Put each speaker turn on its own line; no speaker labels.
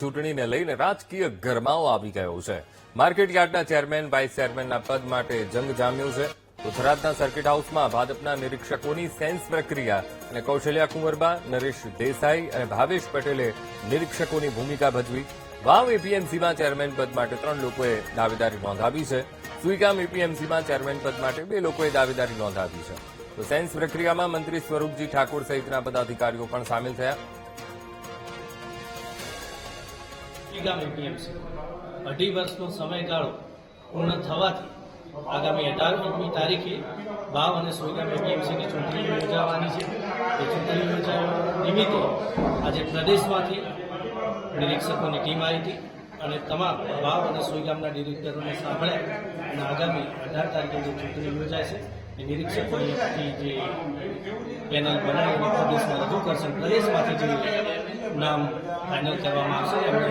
ચૂંટણીને લઈને રાજકીય ગરમાવો આવી ગયો છે. માર્કેટ યાર્ડના ચેરમેન વાઇસ ચેરમેનના પદ માટે જંગ જામ્યું છે. તો થરાદના સર્કિટ હાઉસમાં ભાજપના નિરીક્ષકોની સેન્સ પ્રક્રિયા અને કૌશલ્યા કુંવરબા, નરેશ દેસાઈ અને ભાવેશ પટેલે નિરીક્ષકોની ભૂમિકા ભજવી. વાવ એપીએમસીમાં ચેરમેન પદ માટે 3 લોકોએ દાવેદારી નોંધાવી છે. સુઈગામ એપીએમસીમાં ચેરમેન પદ માટે 2 લોકોએ દાવેદારી નોંધાવી છે. તો સેન્સ પ્રક્રિયામાં મંત્રી સ્વરૂપજી ઠાકોર સહિતના પદાધિકારીઓ પણ સામેલ થયા.
સુઈગામ એપીએમસી 2.5 વર્ષનો સમયગાળો પૂર્ણ થવાથી આગામી 18મી તારીખે વાવ અને સુઈગામ એપીએમસીની ચૂંટણી યોજાવાની છે. એ ચૂંટણી યોજાવા નિમિત્તે આજે પ્રદેશમાંથી નિરીક્ષકોની ટીમ આવી હતી અને તમામ વાવ અને સુઈગામના ડિરેક્ટરોને સાંભળ્યા અને આગામી 18 તારીખે જે ચૂંટણી યોજાય છે એ નિરીક્ષકોની જે પેનલ બનાવીને પ્રદેશમાં રજૂ કરશે. પ્રદેશમાંથી જે નામ ફાઇનલ કરવામાં આવશે એમને